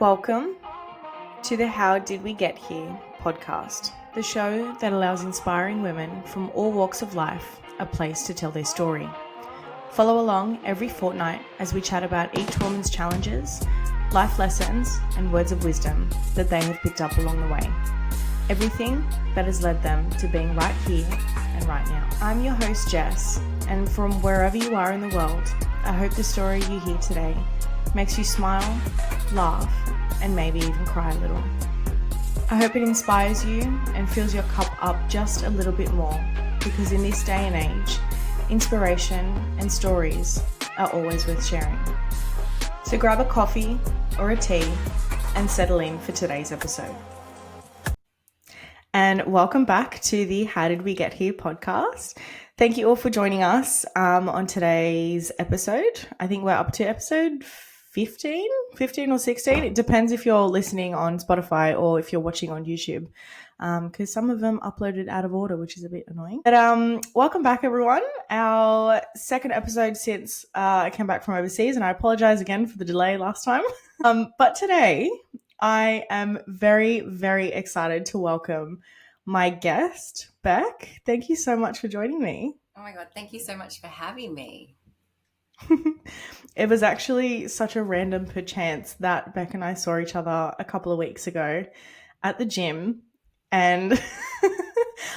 Welcome to the How Did We Get Here podcast, the show that allows inspiring women from all walks of life a place to tell their story. Follow along every fortnight as we chat about each woman's challenges, life lessons, and words of wisdom that they have picked up along the way. Everything that has led them to being right here and right now. I'm your host, Jess, and from wherever you are in the world, I hope the story you hear today makes you smile, laugh, and maybe even cry a little. I hope it inspires you and fills your cup up just a little bit more, because in this day and age, inspiration and stories are always worth sharing. So grab a coffee or a tea and settle in for today's episode. And welcome back to the How Did We Get Here podcast. Thank you all for joining us on today's episode. I think we're up to episode 15 or 16. It depends if you're listening on Spotify or if you're watching on YouTube, because some of them uploaded out of order, which is a bit annoying. But welcome back, everyone. Our second episode since I came back from overseas, and I apologize again for the delay last time. But today I am very, very excited to welcome my guest, Bec. Thank you so much for joining me. Oh my God, thank you so much for having me. It was actually such a random perchance that Bec and I saw each other a couple of weeks ago at the gym, and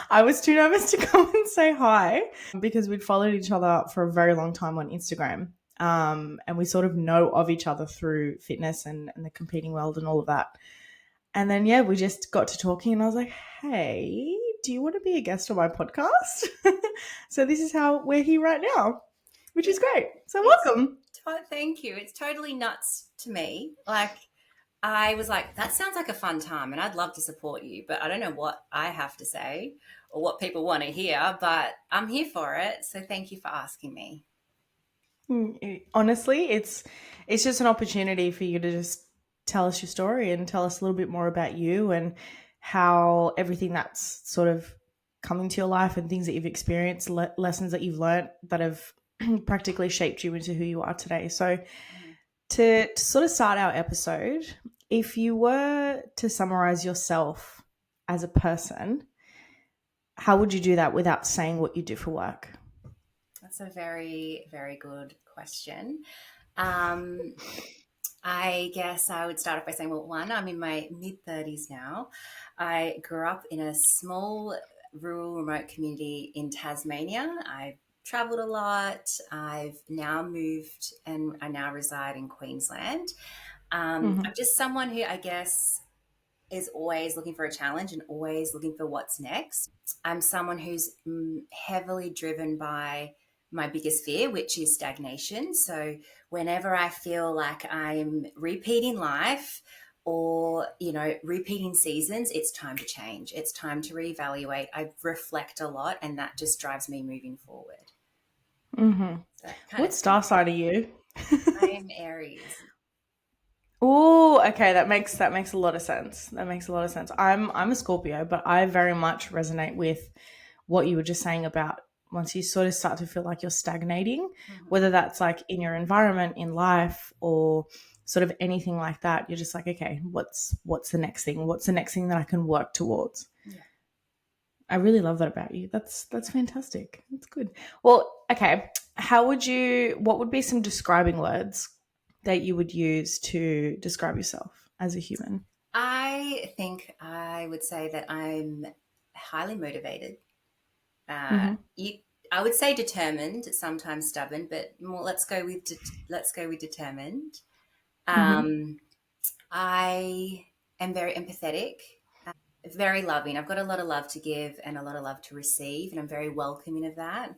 I was too nervous to come and say hi because we'd followed each other for a very long time on Instagram, and we sort of know of each other through fitness and the competing world and all of that. And then, yeah, we just got to talking and I was like, hey, do you want to be a guest on my podcast? So this is how we're here right now, which is great. So welcome. Thank you. It's totally nuts to me. Like, I was like, that sounds like a fun time and I'd love to support you, but I don't know what I have to say or what people want to hear, but I'm here for it. So thank you for asking me. Honestly, it's just an opportunity for you to just tell us your story and tell us a little bit more about you and how everything that's sort of coming to your life and things that you've experienced, lessons that you've learned that have practically shaped you into who you are today. So to sort of start our episode, if you were to summarize yourself as a person, how would you do that without saying what you do for work? That's a very, very good question. I guess I would start off by saying, well, one, I'm in my mid-30s now. I grew up in a small rural remote community in Tasmania. I traveled a lot. I've now moved and I now reside in Queensland. I'm just someone who I guess is always looking for a challenge and always looking for what's next. I'm someone who's heavily driven by my biggest fear, which is stagnation. So whenever I feel like I'm repeating life or, repeating seasons, it's time to change. It's time to reevaluate. I reflect a lot and that just drives me moving forward. So what star sign are you? I am Aries. Oh, okay. That makes a lot of sense. I'm a Scorpio, but I very much resonate with what you were just saying about once you sort of start to feel like you're stagnating, whether that's like in your environment, in life, or sort of anything like that, you're just like, okay, what's the next thing? What's the next thing that I can work towards? Yeah. I really love that about you. That's fantastic. That's good. Well, okay. What would be some describing words that you would use to describe yourself as a human? I think I would say that I'm highly motivated. I would say determined, sometimes stubborn, but more. Let's go with determined. I am very empathetic, very loving. I've got a lot of love to give and a lot of love to receive, and I'm very welcoming of that.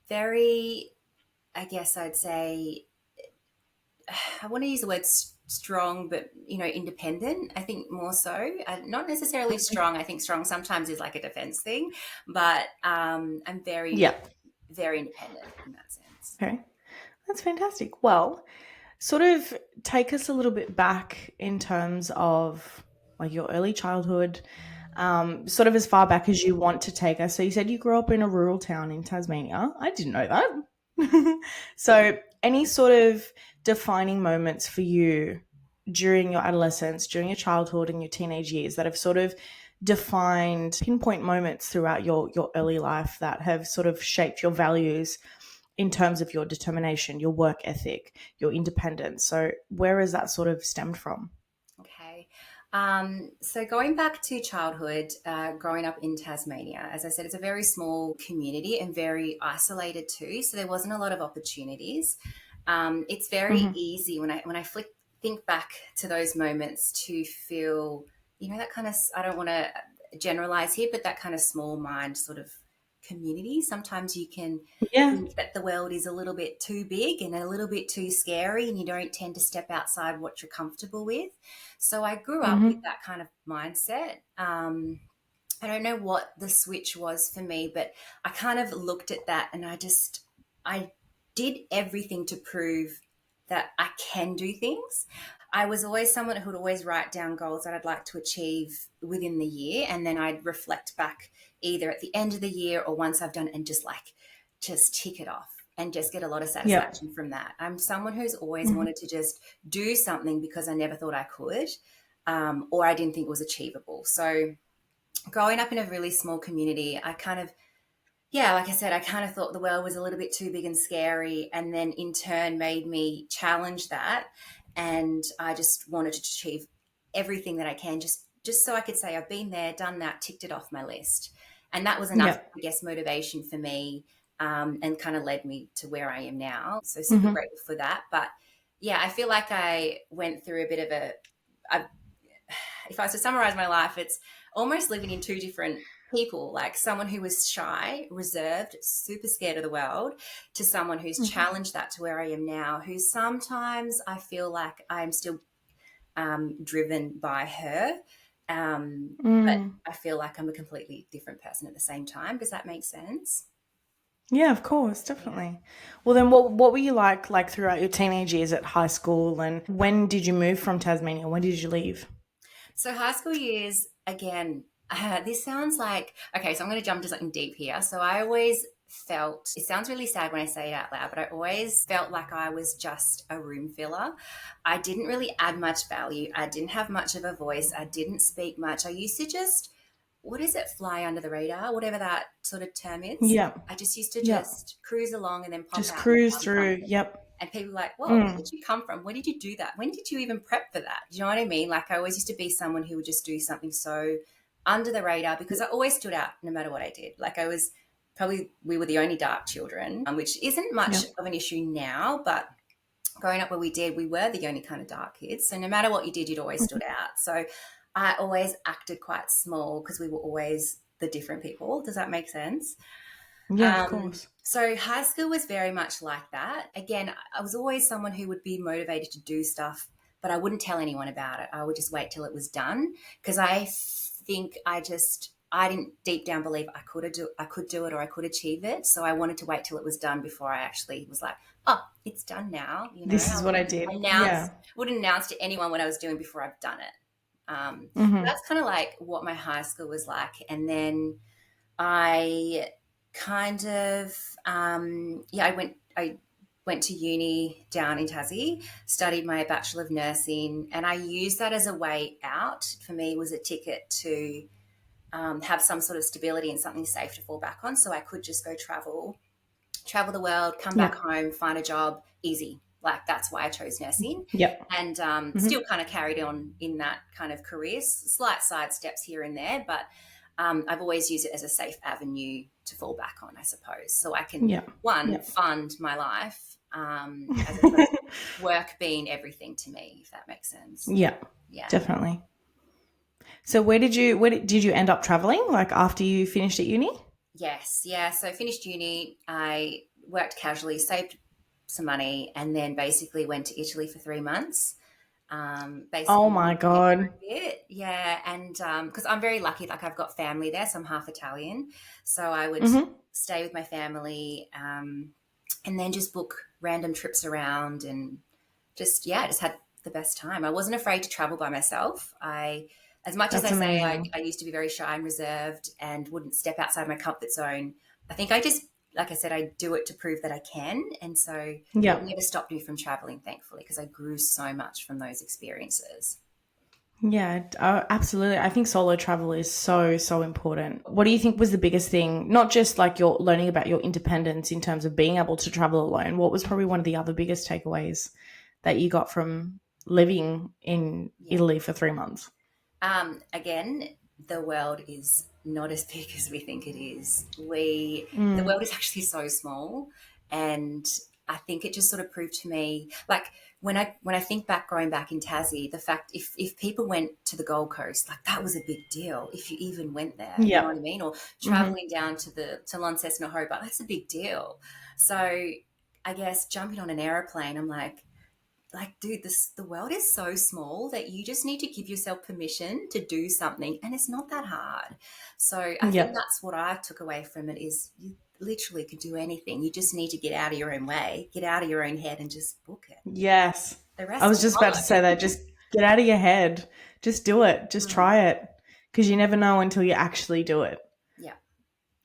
Very, I guess I'd say, I want to use the word strong, but independent. I think more so, not necessarily strong. I think strong sometimes is like a defense thing, but I'm very, very independent in that sense. Okay, that's fantastic. Well, sort of take us a little bit back in terms of like your early childhood, sort of as far back as you want to take us. So you said you grew up in a rural town in Tasmania. I didn't know that. So any sort of defining moments for you during your adolescence, during your childhood and your teenage years that have sort of defined pinpoint moments throughout your early life that have sort of shaped your values in terms of your determination, your work ethic, your independence? So where has that sort of stemmed from? Okay. So going back to childhood, growing up in Tasmania, as I said, it's a very small community and very isolated too. So there wasn't a lot of opportunities. It's very Mm-hmm. easy when I think back to those moments to feel, that kind of, I don't want to generalize here, but that kind of small mind sort of community. Sometimes you can Yeah. think that the world is a little bit too big and a little bit too scary, and you don't tend to step outside what you're comfortable with. So I grew up with Mm-hmm. that kind of mindset. I don't know what the switch was for me, but I kind of looked at that and I did everything to prove that I can do things. I was always someone who would always write down goals that I'd like to achieve within the year. And then I'd reflect back either at the end of the year or once I've done it, and just tick it off and just get a lot of Yep. satisfaction from that. I'm someone who's always Mm-hmm. wanted to just do something because I never thought I could, or I didn't think it was achievable. So growing up in a really small community, I kind of, yeah, like I said, I kind of thought the world was a little bit too big and scary, and then in turn made me challenge that. And I just wanted to achieve everything that I can, just so I could say I've been there, done that, ticked it off my list. And that was enough, Yep. I guess, motivation for me, and kind of led me to where I am now. So super Mm-hmm. grateful for that. But yeah, I feel like I went through a bit of a if I was to summarize my life, it's almost living in two different people, like someone who was shy, reserved, super scared of the world, to someone who's Mm-hmm. challenged that to where I am now, who sometimes I feel like I'm still driven by her. But Mm. I feel like I'm a completely different person at the same time. Does that make sense? Yeah, of course, Yeah. definitely. Well, then, what were you like throughout your teenage years at high school, and when did you move from Tasmania? When did you leave? So high school years, again, this sounds like, okay, so I'm going to jump to something deep here. So I always felt, it sounds really sad when I say it out loud, but I always felt like I was just a room filler. I didn't really add much value. I didn't have much of a voice. I didn't speak much. I used to just, what is it, fly under the radar, whatever that sort of term is. Yeah, I just used to yeah. just cruise along and then pop Just out and cruise have done through. something. Yep. And people were like, whoa, where Mm. did you come from? Where did you do that? When did you even prep for that? Do you know what I mean? Like, I always used to be someone who would just do something so under the radar because I always stood out no matter what I did. Like, I was probably, we were the only dark children, which isn't much Yep. of an issue now, but growing up where we did, we were the only kind of dark kids. So no matter what you did, you'd always stood out. So I always acted quite small because we were always the different people. Does that make sense? Yeah, of course. So high school was very much like that. Again, I was always someone who would be motivated to do stuff, but I wouldn't tell anyone about it. I would just wait till it was done because I think I didn't deep down believe I could do it or I could achieve it. So I wanted to wait till it was done before I actually was like, oh, it's done now. This I is what I did. Yeah. wouldn't announce to anyone what I was doing before I've done it. So Mm-hmm. that's kind of like what my high school was like. And then I kind of I went to uni down in Tassie, studied my Bachelor of Nursing, and I used that as a way out. For me, was a ticket to have some sort of stability and something safe to fall back on, so I could just go travel the world, come back Yeah. home, find a job, easy. Like that's why I chose nursing, Yep. and Mm-hmm. still kind of carried on in that kind of career. Slight side steps here and there, but I've always used it as a safe avenue to fall back on, I suppose, so I can Yeah. one Yep. fund my life, as opposed to work being everything to me, if that makes sense. Yeah, Yeah. definitely. So where did you end up traveling? Like after you finished at uni? Yes, yeah. So finished uni, I worked casually, saved some money, and then basically went to Italy for 3 months. Oh Basically my lived there for god. a bit, yeah. And because I'm very lucky, like I've got family there, so I'm half Italian. So I would Mm-hmm. stay with my family, and then just book random trips around, and just had the best time. I wasn't afraid to travel by myself. As much as I That's say amazing. I used to be very shy and reserved and wouldn't step outside my comfort zone, I think I just like I said, I do it to prove that I can. And so it Yeah. never stopped me from traveling, thankfully, because I grew so much from those experiences. Yeah, absolutely. I think solo travel is so, so important. What do you think was the biggest thing? Not just like you're learning about your independence in terms of being able to travel alone. What was probably one of the other biggest takeaways that you got from living in Yeah. Italy for 3 months? Again, the world is not as big as we think it is. The Mm. world is actually so small, and I think it just sort of proved to me, like when I think back, growing back in Tassie, the fact if people went to the Gold Coast, like that was a big deal. If you even went there, you know Yeah. what I mean, or Hmm. traveling down to Launceston or Hobart, that's a big deal. So I guess jumping on an aeroplane, I'm like, dude, the world is so small that you just need to give yourself permission to do something, and it's not that hard. So I think Yeah. that's what I took away from it, is you literally could do anything. You just need to get out of your own way, get out of your own head, and just book it. Yes. The I rest was will just about to say follow. that. Just get out of your head. Just do it. Just Mm, try it. Because you never know until you actually do it. yeah,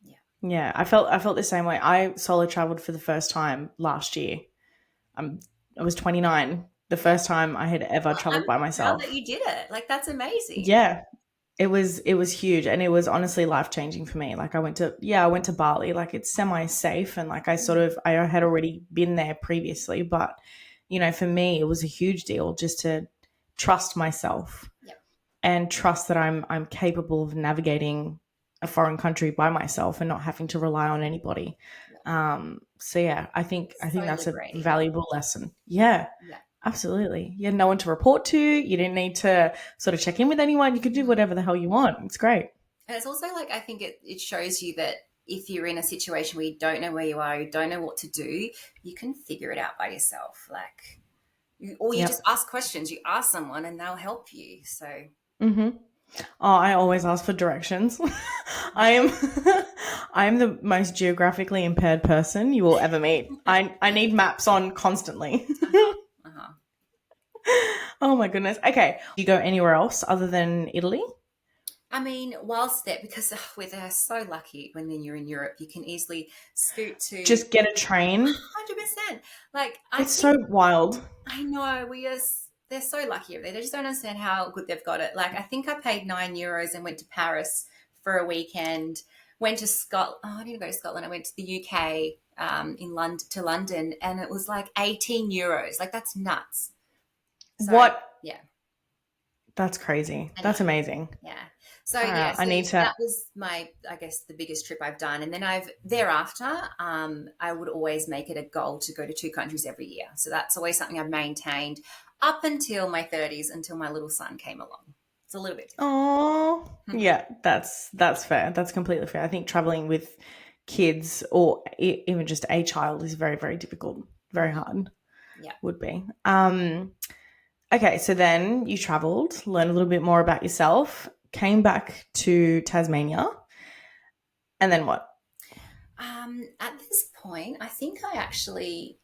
yeah. Yeah, I felt the same way. I solo traveled for the first time last year. I'm I was 29, the Yeah. first time I had ever Well, I'm traveled by proud that myself. you did it. Like, that's amazing. Yeah, it was huge, and it was honestly life-changing for me. Like I went to Bali, like it's semi-safe, and like Mm, I had already been there previously, but for me it was a huge deal just to trust myself yeah, and trust that I'm capable of navigating a foreign country by myself and not having to rely on anybody. yeah. So yeah, I think So that's a liberating. valuable lesson. Yeah, Yeah. absolutely. You had no one to report to. You didn't need to sort of check in with anyone. You could do Mm. whatever the hell you want. It's great. And it's also like, I think it shows you that if you're in a situation where you don't know where you are, you don't know what to do, you can figure it out by yourself. Like, or you just Yep. ask questions. You ask someone and they'll help you. So, Mm-hmm. yeah. Oh, I always ask for directions. I am I am the most geographically impaired person you will ever meet. I need maps on constantly. Uh-huh. Uh-huh. Oh my goodness. Okay. Do you go anywhere else other than Italy? I mean, whilst that, because we're so lucky when you're in Europe, you can easily scoot to Just get a train. 100%. Like, I It's think, so wild. I know they're so lucky over there. They just don't understand how good they've got it. Like, I think I paid €9 and went to Paris for a weekend. Went to Scotland. Oh, I didn't go to Scotland. I went to the UK, in London, and it was like €18. Like, that's nuts. So What? yeah, That's crazy. I know. That's amazing. Yeah. So All yeah, right. I so need to that was I guess, the biggest trip I've done. And then thereafter, I would always make it a goal to go to two countries every year. So that's always something I've maintained up until my 30s, until my little son came along. It's a little bit Oh, different. yeah, that's fair. That's completely fair. I think traveling with kids or even just a child is very, very difficult. Very hard Yeah. would be. Okay, so then you traveled, learned a little bit more about yourself, came back to Tasmania, and then what? At this point, I think I actually,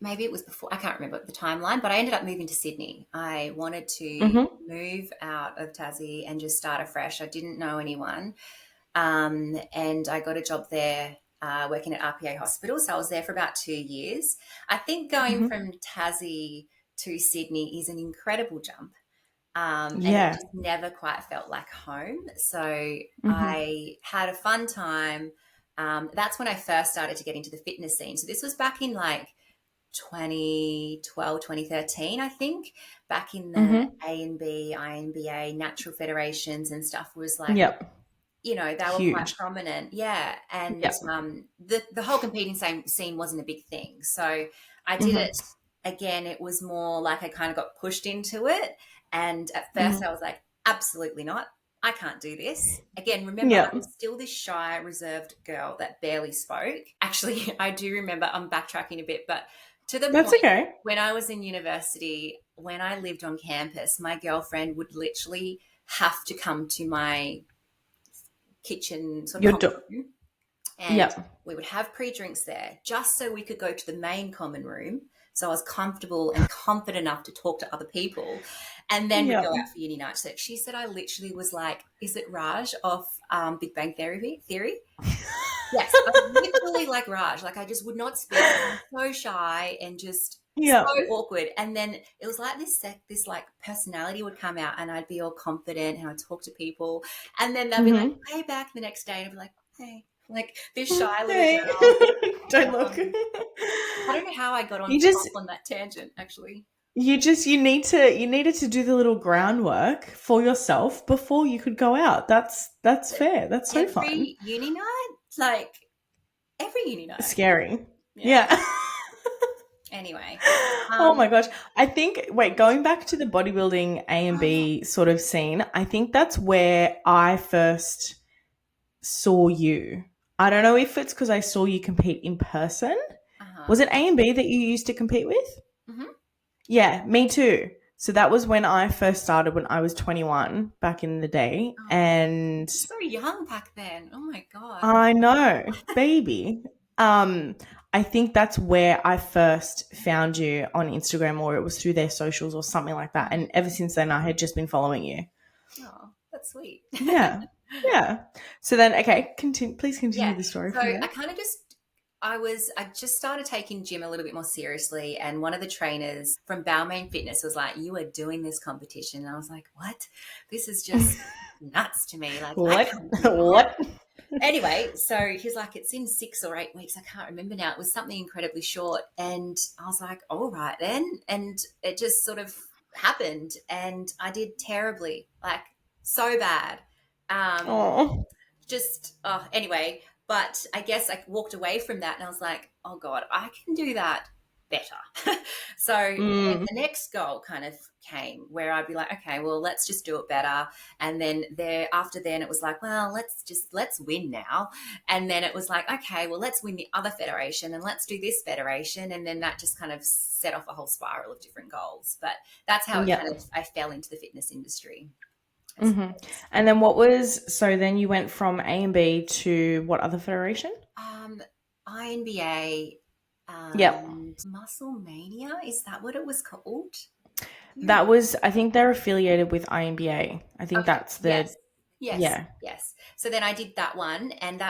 maybe it was before, I can't remember the timeline, but I ended up moving to Sydney. I wanted to Mm-hmm. move out of Tassie and just start afresh. I didn't know anyone. And I got a job there, working at RPA Hospital. So I was there for about 2 years. I think going Mm-hmm. from Tassie to Sydney is an incredible jump. And it Yeah. just never quite felt like home. So Mm-hmm. I had a fun time. That's when I first started to get into the fitness scene. So this was back in like 2012, 2013, I think, back in the Mm-hmm. A&B, INBA, natural federations and stuff, was like, Yep. they were quite Huge. prominent. Yeah. And Yep. the whole competing scene wasn't a big thing. So I did Mm-hmm. it again. It was more like I kind of got pushed into it. And at first I Mm-hmm. was like, absolutely not. I can't do this. Again, remember, I Yep. was still this shy, reserved girl that barely spoke. Actually, I do remember, I'm backtracking a bit, but to the That's point okay. when I was in university, when I lived on campus, my girlfriend would literally have to come to my kitchen sort of You're common room, and Yep. we would have pre-drinks there just so we could go to the main common room, so I was comfortable and confident enough to talk to other people, and then we'd go Yep. out for uni night. So she said I literally was like, is it Raj off Big Bang Theory? Yes, I was literally like Raj. Like I just would not speak. I was so shy and just so Yeah. awkward. And then it was like this like personality would come out, and I'd be all confident and I'd talk to people, and then they'd be like, Mm-hmm. "Hey," back the next day, and I'd be like, "Hey," like this shy little Hey, girl. don't look. Um, I don't know how I got You on just off on that tangent. Actually, you needed to do the little groundwork for yourself before you could go out. That's but fair. That's so fun. every uni night, like every uni night, Scary. yeah. Yeah. Anyway, Oh um, my gosh. I think, wait, going back to the bodybuilding A and oh yeah, B sort of scene, I think that's where I first saw you. I don't know if it's because I saw you compete in person. uh-huh. Was it A and B that you used to compete with? Hmm. Yeah, me too. So that was when I first started when I was 21 back in the day. Oh, And so young back then. Oh my God. I know, baby. Um, I think that's where I first found you on Instagram, or it was through their socials or something like that. And ever since then, I had just been following you. Oh, that's sweet. Yeah. Yeah. So then, okay, please Yeah. continue the story So from I there. kind of I just started taking gym a little bit more seriously. And one of the trainers from Balmain Fitness was like, "You are doing this competition." And I was like, "What? This is just nuts to me. Like, I What? can't do that." What? Anyway, so he's like, "It's in 6 or 8 weeks. I can't remember now. It was something incredibly short." And I was like, "All right then." And it just sort of happened. And I did terribly, like so bad. Um, Oh. anyway, but I guess I walked away from that and I was like, oh God, I can do that better. So then Mm. the next goal kind of came where I'd be like, okay, well, let's just do it better. And then there after then it was like, well, let's win now. And then it was like, okay, well, let's win the other federation and let's do this federation. And then that just kind of set off a whole spiral of different goals. But that's how it kind Yep. of I fell into the fitness industry, I Hmm. suppose. And then so then you went from A and B to what other federation? Um, INBA Yep. and Muscle Mania, is that what it was called? Do you That was, I think they're affiliated with INBA. I think Okay. that's the, Yes. Yes. yeah. Yes. So then I did that one, and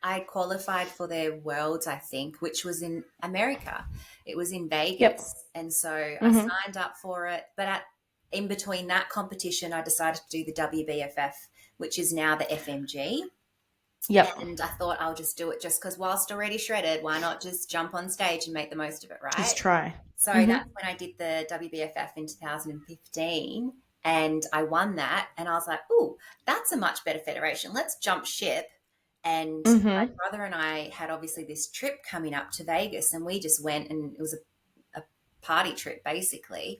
I qualified for their Worlds, I think, which was in America. It was in Yep. Vegas. And so I Hmm. signed up for it. But in between that competition, I decided to do the WBFF, which is now the FMG. Yep. And I thought I'll just do it just because whilst already shredded, why not just jump on stage and make the most of it, Just right? try. So Hmm. that's when I did the WBFF in 2015 and I won that. And I was like, oh, that's a much better federation. Let's jump ship. And my Hmm. brother and I had obviously this trip coming up to Vegas and we just went and it was a party trip basically.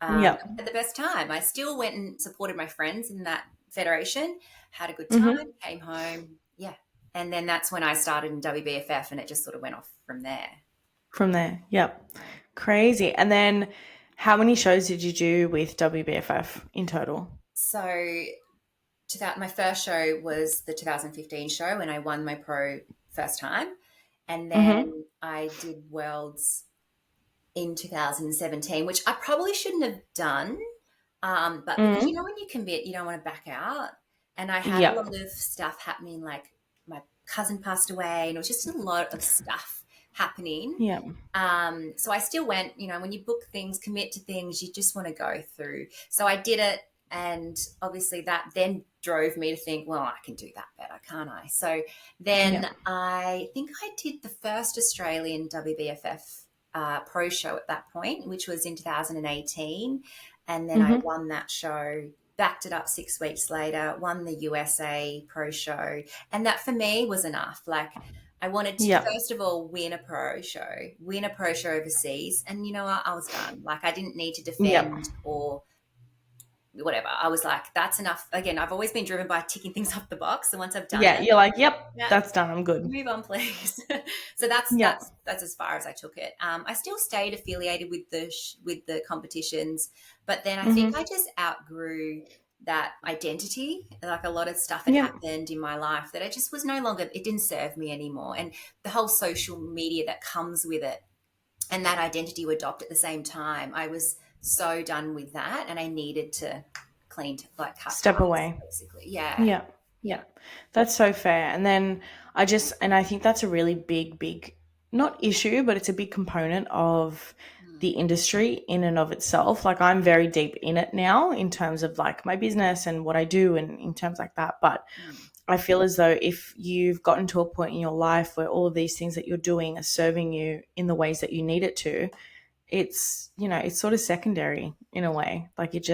Yep. Had the best time. I still went and supported my friends in that federation, had a good time, Hmm. came home. Yeah. And then that's when I started in WBFF and it just sort of went off from there. From there. Yep. Crazy. And then how many shows did you do with WBFF in total? So my first show was the 2015 show and I won my pro first time. And Hmm. then I did Worlds in 2017, which I probably shouldn't have done. But because Hmm. when you commit, you don't want to back out. And I had a Yep. lot of stuff happening, like my cousin passed away, and it was just a lot of stuff happening. Yep. So I still went, when you book things, commit to things, you just want to go through. So I did it. And obviously that then drove me to think, well, I can do that better, can't I? So then Yep. I think I did the first Australian WBFF pro show at that point, which was in 2018. And then I Hmm. won that show, backed it up 6 weeks later, won the USA pro show. And that for me was enough. Like I wanted to, Yep. first of all, win a pro show overseas. And you know what? I was done. Like I didn't need to Yep. defend or whatever. I was like, that's enough. Again, I've always been driven by ticking things off the box. So once I've done Yeah. it, You're like, yep, yeah, that's done. I'm good. move on, please. So that's Yep. that's that's as far as I took it. I still stayed affiliated with the competitions, but then I think Hmm. I just outgrew that identity. Like a lot of stuff had Yep. happened in my life that it just was no longer. It didn't serve me anymore, and the whole social media that comes with it and that identity you adopt at the same time. I was so done with that, and I needed to cut Step ties, away. basically. Yeah. Yeah. Yeah, that's so fair. And then I think that's a really big, not issue, but it's a big component of the Mm, industry in and of itself. Like I'm very deep in it now in terms of like my business and what I do and in terms like that. But mm, I feel as though if you've gotten to a point in your life where all of these things that you're doing are serving you in the ways that you need it to, it's sort of secondary in a way. Like it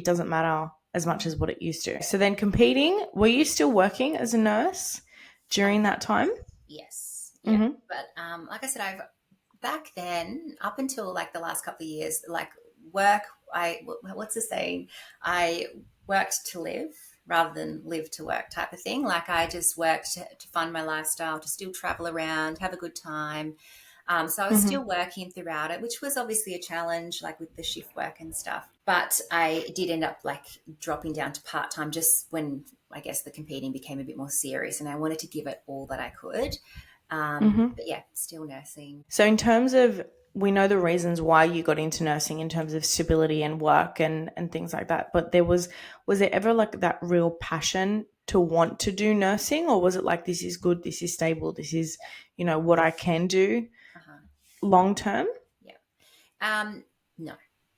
doesn't matter as much as what it used to. So then competing, were you still working as a nurse I during that time? Yes, yeah. Mm-hmm. But like I said, I've back then up until like the last couple of years, like work. What's the saying? I worked to live rather than live to work type of thing. Like I just worked to fund my lifestyle, to still travel around, have a good time. So I was Mm-hmm. still working throughout it, which was obviously a challenge, like with the shift work and stuff. But I did end up like dropping down to part time just when I guess the competing became a bit more serious, and I wanted to give it all that I could. Mm-hmm. But yeah, still nursing. So in terms of, we know the reasons why you got into nursing in terms of stability and work and things like that, but was there ever like that real passion to want to do nursing, or was it like this is good, this is stable, this is, what I can do Uh-huh. long term? Yeah. Um, no,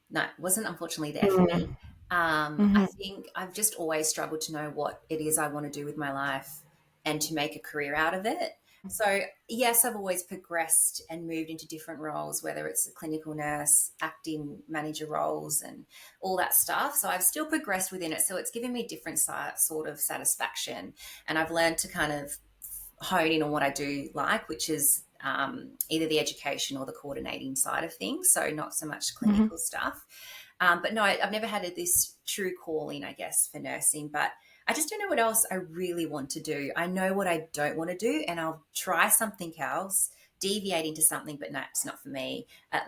no, it wasn't unfortunately there for me. Mm-hmm. I think I've just always struggled to know what it is I want to do with my life and to make a career out of it. So, yes, I've always progressed and moved into different roles, whether it's a clinical nurse, acting manager roles, and all that stuff. So, I've still progressed within it. So, it's given me different sort of satisfaction. And I've learned to kind of hone in on what I do like, which is either the education or the coordinating side of things. So not so much Mm-hmm. clinical stuff. But no, I've never had this true calling, I guess, for nursing. But I just don't know what else I really want to do. I know what I don't want to do, and I'll try something else, deviate into something, but no, it's not for me.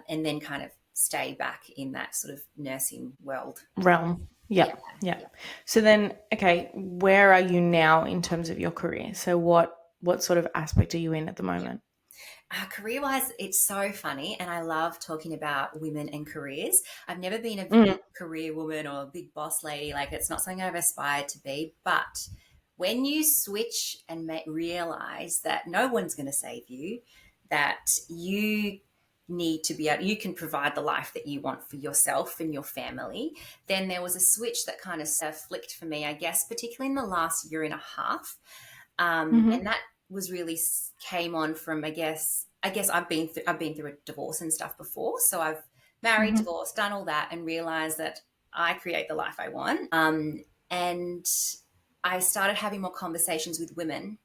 And then kind of stay back in that sort of nursing world. Realm. Yeah, Yep. Yep. yeah. So then, okay, where are you now in terms of your career? So what sort of aspect are you in at the moment? Career wise, it's so funny, and I love talking about women and careers. I've never been a Mm, big career woman or a big boss lady. Like, it's not something I've aspired to be. But when you switch and realize that no one's going to save you, that you need to be able, you can provide the life that you want for yourself and your family, then there was a switch that kind of flicked for me, I guess, particularly in the last year and a half. And mm-hmm. that was really came on from I guess I've been through a divorce and stuff before, so I've married, Mm-hmm. divorced, done all that, and realized that I create the life I want. And I started having more conversations with women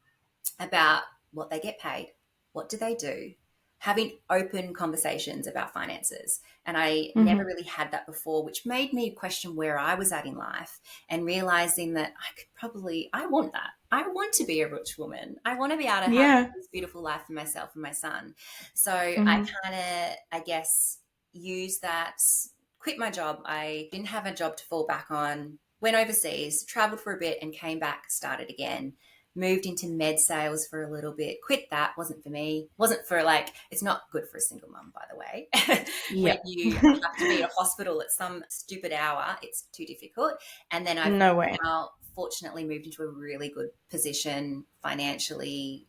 about what they get paid, what do they do, having open conversations about finances. And I never Mm-hmm. really had that before, which made me question where I was at in life and realizing that I want that. I want to be a rich woman. I want to be able to have Yeah. this beautiful life for myself and my son. So I Mm-hmm. kind of, I guess, use that, quit my job. I didn't have a job to fall back on, went overseas, traveled for a bit and came back, started again, moved into med sales for a little bit, quit that, wasn't for me, wasn't for like, it's not good for a single mum, by the way. When Yep. you have to be in a hospital at some stupid hour, it's too difficult. And then I've No way. now fortunately moved into a really good position financially,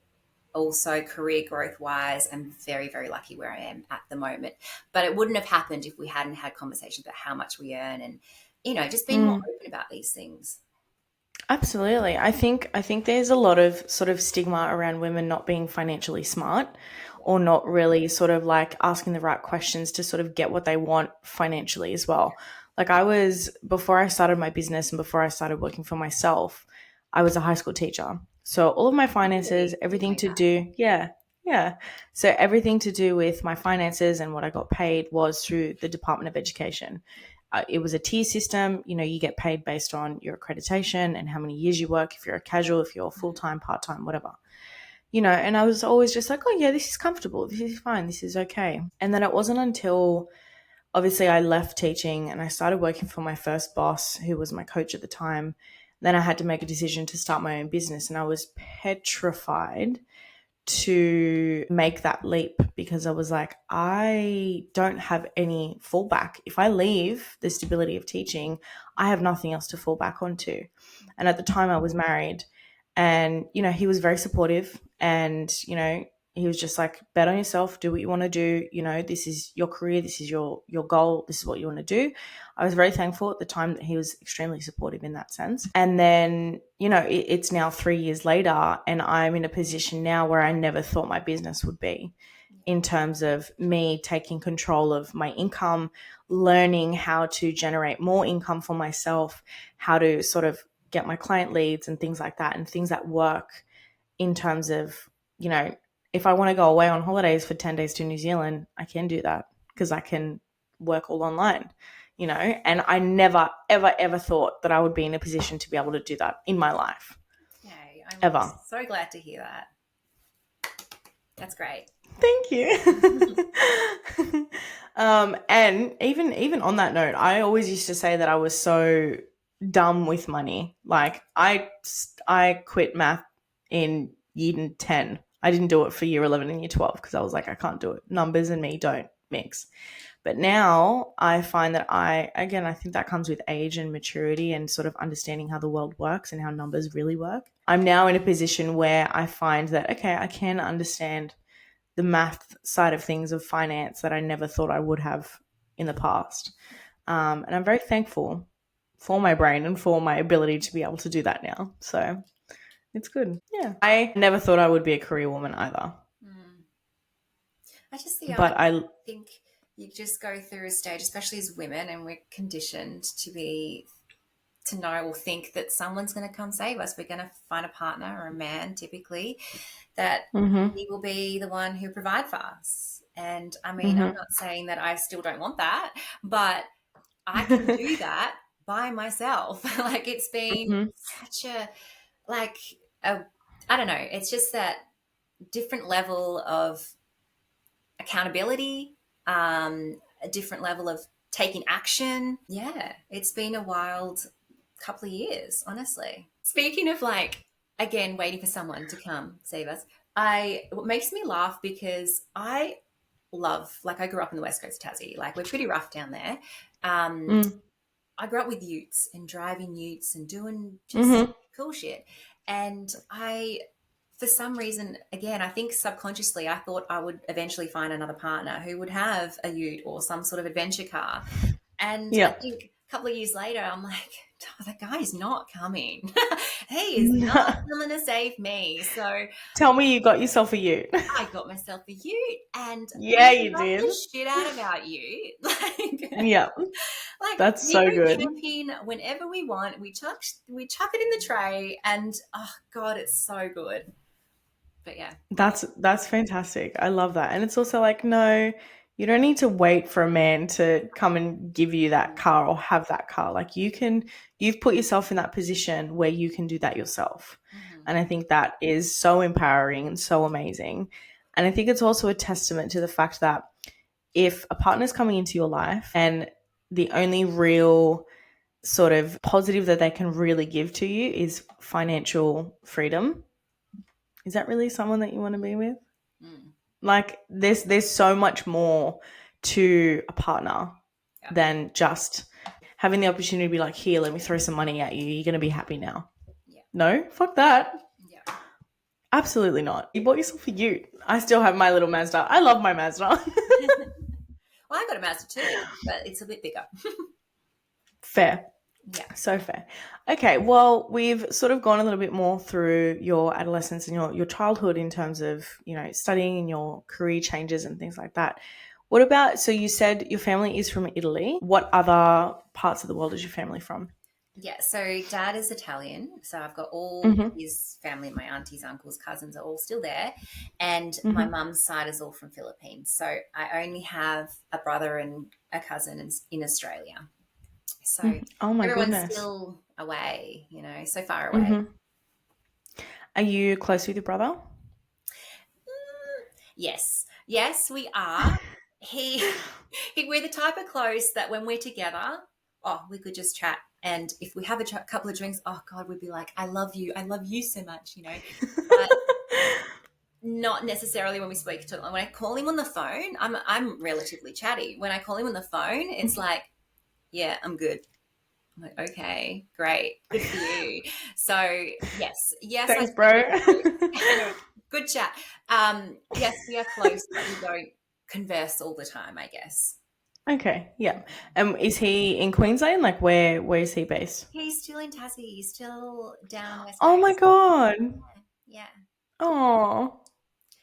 also career growth wise. I'm very, very lucky where I am at the moment. But it wouldn't have happened if we hadn't had conversations about how much we earn and, just being more Mm. open about these things. Absolutely. I think there's a lot of sort of stigma around women not being financially smart or not really sort of like asking the right questions to sort of get what they want financially as well. Like before I started my business and before I started working for myself, I was a high school teacher. So all of my finances, Really? Didn't everything know to that. do, yeah, yeah. So everything to do with my finances and what I got paid was through the Department of Education. It was a tier system. You get paid based on your accreditation and how many years you work, if you're a casual, if you're full time, part time, whatever. And I was always just like, oh, yeah, this is comfortable. This is fine. This is okay. And then it wasn't until obviously I left teaching and I started working for my first boss, who was my coach at the time. Then I had to make a decision to start my own business. And I was petrified to make that leap because I was like, I don't have any fallback. If I leave the stability of teaching, I have nothing else to fall back onto. And at the time I was married, And, you know, he was very supportive, and, you know, he was just like, bet on yourself, do what you want to do. You know, this is your career, this is your goal, this is what you want to do. I was very thankful at the time that he was extremely supportive in that sense. And then, you know, it's now 3 years later, and I'm in a position now where I never thought my business would be, in terms of me taking control of my income, learning how to generate more income for myself, how to sort of get my client leads and things like that, and things that work in terms of, you know, if I want to go away on holidays for 10 days to New Zealand, I can do that because I can work all online, you know, and I never, ever, ever thought that I would be in a position to be able to do that in my life. Yay, I'm Ever. so glad to hear that. That's great. Thank you. And even on that note, I always used to say that I was so dumb with money. Like I quit math in year 10. I didn't do it for year 11 and year 12 because I was like, I can't do it. Numbers and me don't mix. But now I find that I think that comes with age and maturity and sort of understanding how the world works and how numbers really work. I'm now in a position where I find that, okay, I can understand the math side of things of finance that I never thought I would have in the past. And I'm very thankful for my brain and for my ability to be able to do that now. So it's good. Yeah. I never thought I would be a career woman either. I just think you just go through a stage, especially as women, and we're conditioned to know or think that someone's going to come save us. We're going to find a partner or a man, typically, that he will be the one who provide for us. And I mean, I'm not saying that I still don't want that, but I can do that by myself. Like it's been such I don't know, it's just that different level of accountability, a different level of taking action. Yeah, it's been a wild couple of years, honestly. Speaking of again, waiting for someone to come save us, what makes me laugh because I I grew up in the west coast of Tassie. Like we're pretty rough down there. I grew up with utes and driving utes and doing just cool shit. And for some reason, again, I think subconsciously, I thought I would eventually find another partner who would have a ute or some sort of adventure car. And I think a couple of years later, I'm like, oh, that guy's not coming. He is not coming to save me. So tell me you got yourself a ute. I got myself a ute, and yeah, we you love did. the shit out of our ute. Yeah. That's we so go good. camping whenever we want. We chuck it in the tray, and oh god, it's so good. But yeah, that's fantastic. I love that. And it's also like, no, you don't need to wait for a man to come and give you that car or have that car. Like you've put yourself in that position where you can do that yourself. And I think that is so empowering and so amazing. And I think it's also a testament to the fact that if a partner's coming into your life and the only real sort of positive that they can really give to you is financial freedom, is that really someone that you want to be with? Like there's so much more to a partner than just having the opportunity to be like, here, let me throw some money at you. You're going to be happy now. Yeah. No, fuck that. Yeah. Absolutely not. You bought yourself a ute. I still have my little Mazda. I love my Mazda. Well, I got a Mazda too, but it's a bit bigger. Fair. Yeah. So fair. Okay, well, we've sort of gone a little bit more through your adolescence and your childhood in terms of, you know, studying and your career changes and things like that. What about, so you said your family is from Italy. What other parts of the world is your family from? Yeah, so dad is Italian. So I've got all his family, my aunties, uncles, cousins are all still there. And my mum's side is all from Philippines. So I only have a brother and a cousin in Australia. So oh my everyone's goodness. still away, you know, so far away. Are you close with your brother? Yes. Yes, we are. We're the type of close that when we're together, we could just chat. And if we have a couple of drinks, oh God, we'd be like, I love you so much, you know. But not necessarily when we speak to him. When I call him on the phone, I'm relatively chatty. When I call him on the phone, it's like, yeah, I'm good. I'm like, okay, great, good for you. So yes, I Thanks, say bro. we're close. Anyway, good chat. Yes, we are close, but we don't converse all the time, I guess. Okay, yeah. Is he in Queensland? Like, where is he based? He's still in Tassie. He's still down West Oh my Coast. god. Yeah, Oh,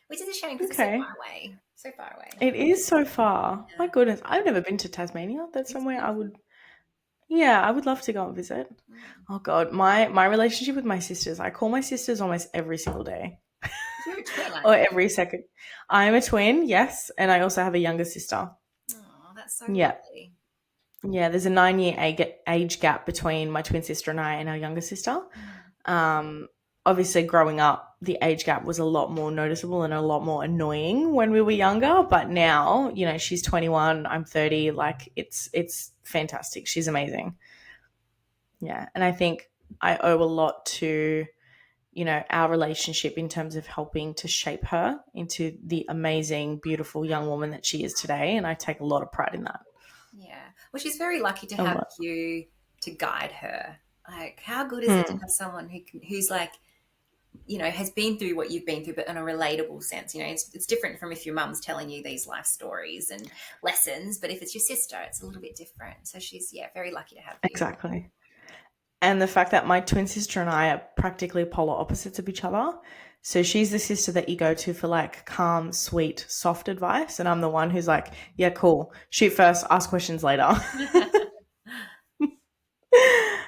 which is a shame because it's so okay. far away. So far away. It is so far. My Yeah, goodness, I've never been to Tasmania. That's it's somewhere I beautiful. would. Yeah, I would love to go and visit. Mm. Oh god, my relationship with my sisters. I call my sisters almost every single day, You're a twin, aren't or you? every second. I am a twin, yes, and I also have a younger sister. Oh, that's so Yeah, lovely. yeah. There's a 9 year age gap between my twin sister and I, and our younger sister. Mm. Um, Obviously, growing up, the age gap was a lot more noticeable and a lot more annoying when we were younger. But now, she's 21, I'm 30. Like, it's fantastic. She's amazing. Yeah, and I think I owe a lot to our relationship in terms of helping to shape her into the amazing, beautiful young woman that she is today. And I take a lot of pride in that. Yeah. Well, she's very lucky to A have lot. you to guide her. Like, how good is it to Hmm. have someone who's like, has been through what you've been through, but in a relatable sense. It's different from if your mum's telling you these life stories and lessons, but if it's your sister, it's a little bit different. So she's, yeah, very lucky to have you. Exactly. And the fact that my twin sister and I are practically polar opposites of each other. So she's the sister that you go to for like calm, sweet, soft advice. And I'm the one who's like, yeah, cool. Shoot first, ask questions later.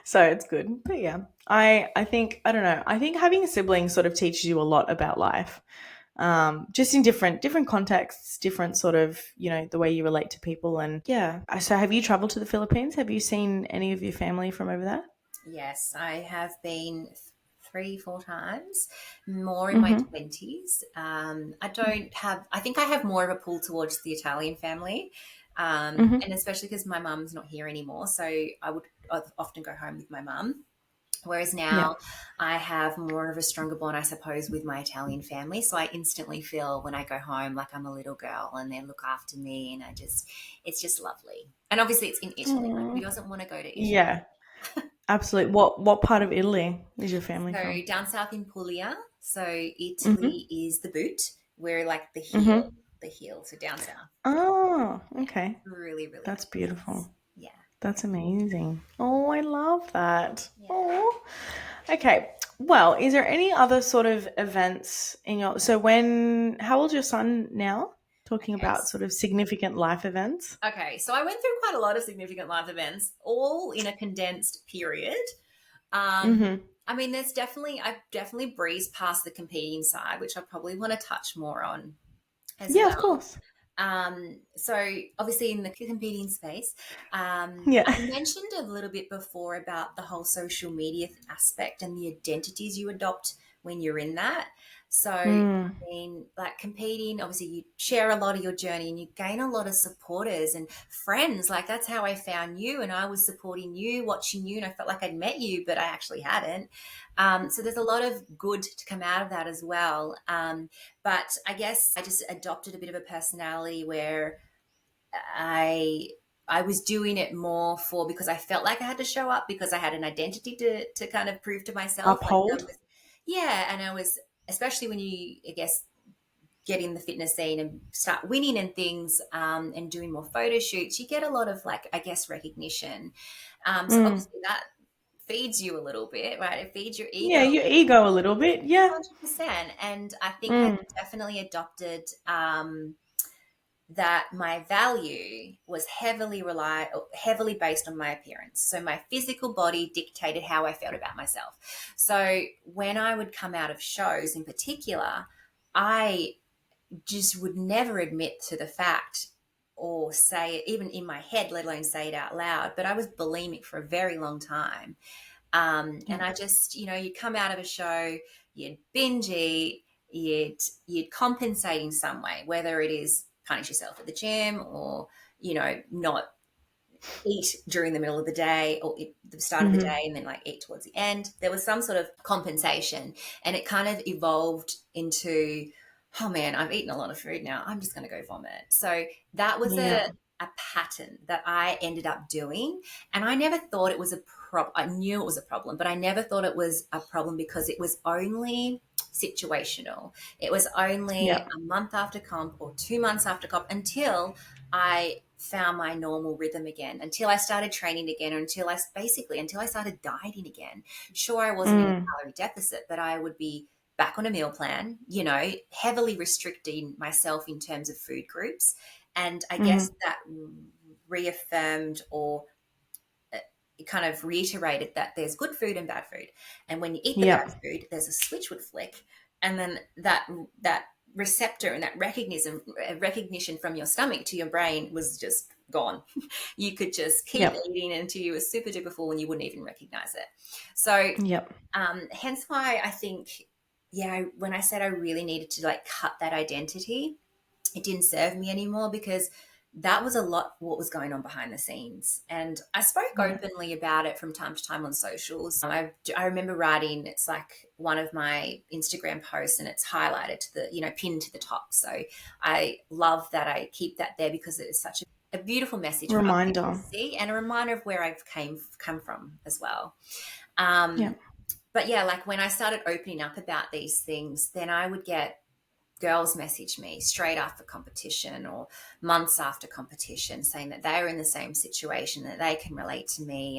So it's good. But yeah, I think, I don't know, I think having a sibling sort of teaches you a lot about life. Just in different contexts, different sort of, the way you relate to people. And yeah. So have you traveled to the Philippines? Have you seen any of your family from over there? Yes, I have been three, four times, more in my Mm-hmm. 20s. I think I have more of a pull towards the Italian family. Mm-hmm. And especially because my mum's not here anymore. So I would often go home with my mum. Whereas Yeah. now I have more of a stronger bond, I suppose, with my Italian family. So I instantly feel when I go home like I'm a little girl and they look after me. And it's just lovely. And obviously it's in Italy. Like, who Aw. doesn't want to go to Italy? Yeah, absolutely. What part of Italy is your family So from? down south in Puglia. So Mm-hmm. Italy is the boot. We're like Mm-hmm. the heel. So down south. Oh, Yeah. okay. Really, really That's nice place. beautiful. Yeah. That's amazing. Oh, I love that. Yeah. Oh. Okay. Well, is there any other sort of events in how old's your son now? Talking Okay. about sort of significant life events. Okay. So I went through quite a lot of significant life events, all in a condensed period. Um, Mm-hmm. I mean, I've definitely breezed past the competing side, which I probably want to touch more on as Yeah, of well. course. So obviously in the competing space, Yeah. I mentioned a little bit before about the whole social media aspect and the identities you adopt when you're in that. So, I Mm. mean, like competing, obviously you share a lot of your journey and you gain a lot of supporters and friends. Like that's how I found you, and I was supporting you, watching you, and I felt like I'd met you, but I actually hadn't. So there's a lot of good to come out of that as well. But I guess I just adopted a bit of a personality where I I was doing it more for because I felt like I had to show up because I had an identity to kind of prove to myself. Like I Uphold. was, yeah, and I was especially when you I guess get in the fitness scene and start winning and things and doing more photo shoots, you get a lot of like I guess recognition. So Mm. obviously that feeds you a little bit, right? It feeds your Yeah, ego your ego a little bit. Yeah. 100%. And I think I Mm. definitely adopted that my value was heavily based on my appearance. So my physical body dictated how I felt about myself. So when I would come out of shows in particular, I just would never admit to the fact or say it even in my head, let alone say it out loud. But I was bulimic for a very long time. Yeah. And I just, you'd come out of a show, you'd binge eat, you'd compensate in some way, whether it is punish yourself at the gym or, not eat during the middle of the day or at the start of the Mm-hmm. day and then like eat towards the end. There was some sort of compensation and it kind of evolved into, oh man, I've eaten a lot of food now. I'm just going to go vomit. So that was Yeah. a pattern that I ended up doing. And I never thought it was a problem. I knew it was a problem, but I never thought it was a problem because it was only situational. It was only Yeah. a month after comp or 2 months after comp until I found my normal rhythm again, until I started training again, or until I started dieting again. Sure, I wasn't in a Mm. calorie deficit, but I would be back on a meal plan, heavily restricting myself in terms of food groups. And I guess Mm. that reaffirmed or it kind of reiterated that there's good food and bad food. And when you eat the bad Yeah. food, there's a switch would flick. And then that receptor and that recognition from your stomach to your brain was just gone. You could just keep Yeah. eating until you were super duper full and you wouldn't even recognize it. So Yeah. hence why I think, yeah, when I said I really needed to like cut that identity, it didn't serve me anymore because that was a lot what was going on behind the scenes. And I spoke Yeah. openly about it from time to time on socials. I remember writing, it's like one of my Instagram posts and it's highlighted to pinned to the top. So I love that I keep that there because it is such a beautiful message for other people to Reminder. see and a reminder of where I've come from as well. Yeah. But yeah, like when I started opening up about these things, then I would get girls message me straight after competition or months after competition saying that they were in the same situation, that they can relate to me.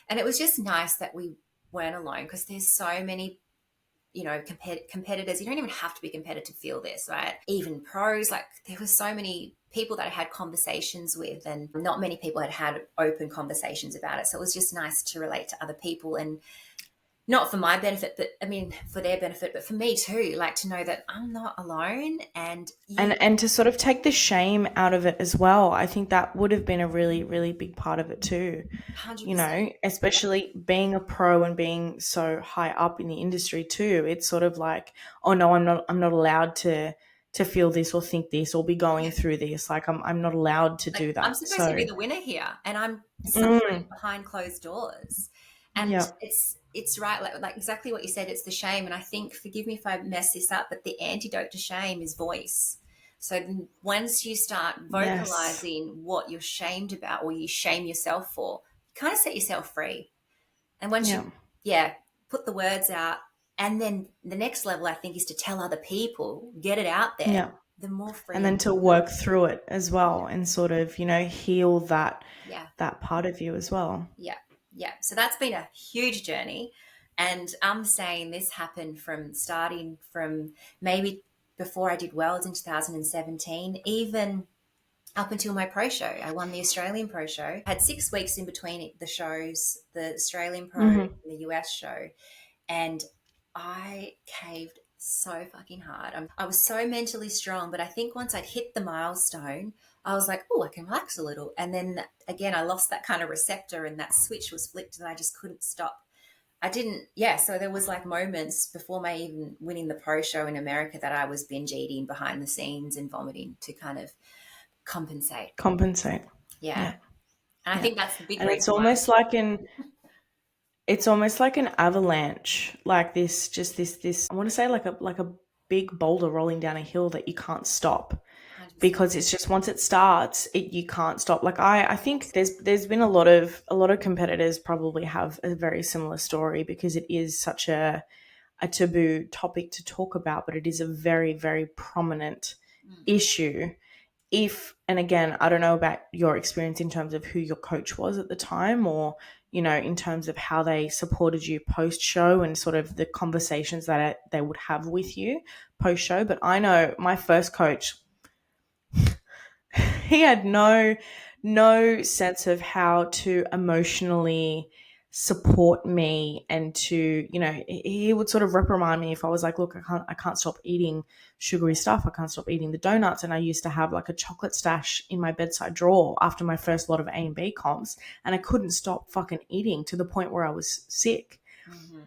And it was just nice that we weren't alone because there's so many, competitors. You don't even have to be competitive to feel this, right? Even pros, like there were so many people that I had conversations with and not many people had open conversations about it. So it was just nice to relate to other people and not for my benefit, but I mean, for their benefit, but for me too, like to know that I'm not alone and you And to sort of take the shame out of it as well. I think that would have been a really, really big part of it too. 100%. Especially being a pro and being so high up in the industry too. It's sort of like, oh no, I'm not allowed to feel this or think this or be going through this. Like I'm not allowed to Like do I'm that. supposed to be So the winner here and I'm suffering mm, behind closed doors. And yeah, it's right, like exactly what you said, it's the shame. And I think, forgive me if I mess this up, but the antidote to shame is voice. So then once you start yes. vocalizing what you're shamed about or you shame yourself for, you kind of set yourself free. And once Yeah. you, yeah, put the words out, and then the next level, I think, is to tell other people, get it out there, Yeah. the more And free then and to feel. work through it as well and sort of, heal Yeah, that part of you as well. yeah, yeah. So that's been a huge journey. And I'm saying this happened from starting from maybe before I did Worlds in 2017, even up until my pro show. I won the Australian pro show. I had 6 weeks in between the shows, the Australian pro and Hmm. the US show. And I caved so fucking hard. I was so mentally strong, but I think once I'd hit the milestone, I was like, oh, I can relax a little. And then again, I lost that kind of receptor and that switch was flicked and I just couldn't stop. I didn't, yeah. So there was like moments before my even winning the pro show in America that I was binge eating behind the scenes and vomiting to kind of compensate. Compensate. Yeah. Yeah. And I Yeah. think that's the big And reason why. it's almost like an avalanche, like this, I want to say like a big boulder rolling down a hill that you can't stop, 100%. because it's just once it starts, you can't stop. Like I think there's been a lot of competitors probably have a very similar story, because it is such a taboo topic to talk about, but it is a very, very prominent Mm. issue. If, and again, I don't know about your experience in terms of who your coach was at the time, or in terms of how they supported you post show and sort of the conversations that they would have with you post show. But I know my first coach, he had no sense of how to emotionally support me, and to he would sort of reprimand me if I was like, look, I can't stop eating sugary stuff, I can't stop eating the donuts. And I used to have like a chocolate stash in my bedside drawer after my first lot of A and B comps, and I couldn't stop fucking eating to the point where I was sick. Mm-hmm.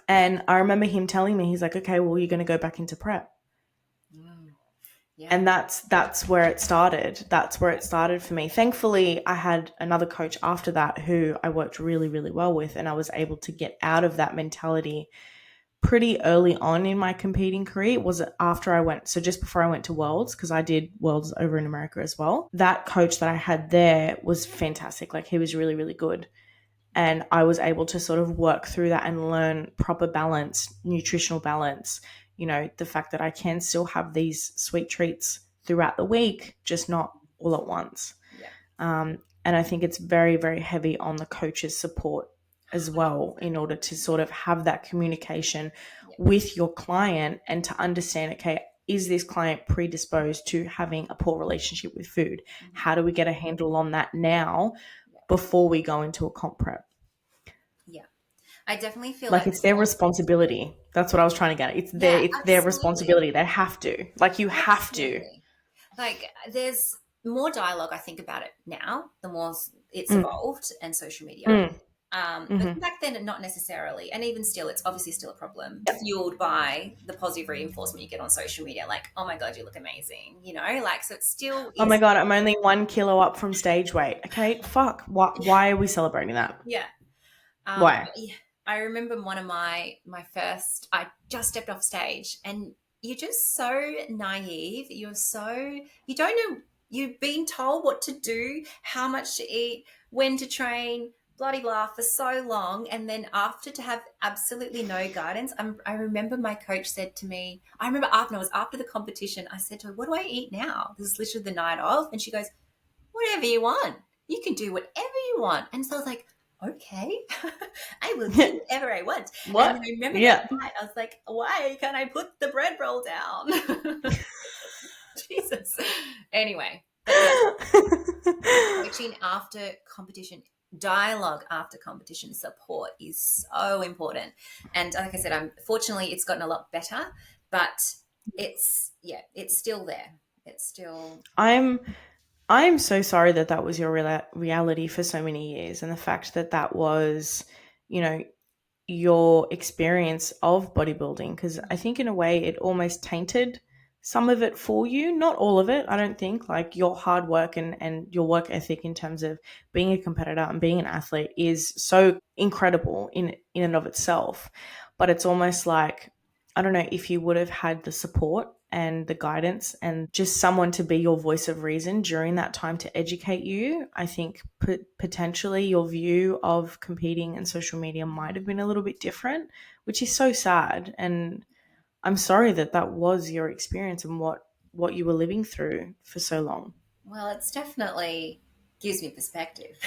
And I remember him telling me, he's like, okay, well, you're going to go back into prep. Mm. Yeah. And that's where it started. That's where it started for me. Thankfully, I had another coach after that who I worked really, really well with, and I was able to get out of that mentality pretty early on in my competing career. It was after I went, so just before I went to Worlds, because I did Worlds over in America as well. That coach that I had there was fantastic. Like, he was really, really good. And I was able to sort of work through that and learn proper balance, nutritional balance, the fact that I can still have these sweet treats throughout the week, just not all at once. Yeah. And I think it's very, very heavy on the coach's support as well, 100%. in order to sort of have that communication Yeah. with your client and to understand, okay, is this client predisposed to having a poor relationship with food? Mm-hmm. How do we get a handle on that now Yeah. before we go into a comp prep? Yeah. I definitely feel Like, like it's there's their more. responsibility. That's what I was trying to get at. Yeah, It's their absolutely. responsibility. They have to. Like, you have to. Absolutely. Like, there's more dialogue, I think, about it now, the more it's Mm, evolved and social media. mm, But mm-hmm. back then, not necessarily. And even still, it's obviously still a problem, Yep. fueled by the positive reinforcement you get on social media. Like, oh my God, you look amazing. Like, so it still Oh my is. God, I'm only 1 kilo up from stage weight. Okay, fuck. Why are we celebrating that? Yeah. Why? Yeah, I remember one of my first. I just stepped off stage, and you're just so naive. You don't know. You've been told what to do, how much to eat, when to train, bloody blah, for so long, and then after to have absolutely no guidance. I remember my coach said to me. I remember after it was after the competition. I said to her, "What do I eat now?" This is literally the night of, and she goes, "Whatever you want. You can do whatever you want." And so I was like, okay, I will do whatever I want. And then What? I remember that Yeah. night, I was like, why can't I put the bread roll down? Jesus. Anyway, but yeah, coaching after competition, dialogue after competition, support is so important. And like I said, fortunately it's gotten a lot better, but it's still there. It's still. I'm I'm so sorry that that was your reality for so many years, and the fact that that was, you know, your experience of bodybuilding, because I think in a way it almost tainted some of it for you. Not all of it, I don't think. Like, your hard work and your work ethic in terms of being a competitor and being an athlete is so incredible in and of itself. But it's almost like, I don't know, if you would have had the support and the guidance and just someone to be your voice of reason during that time to educate you, I think potentially your view of competing and social media might have been a little bit different, which is so sad. And I'm sorry that that was your experience and what you were living through for so long. Well, it's definitely gives me perspective.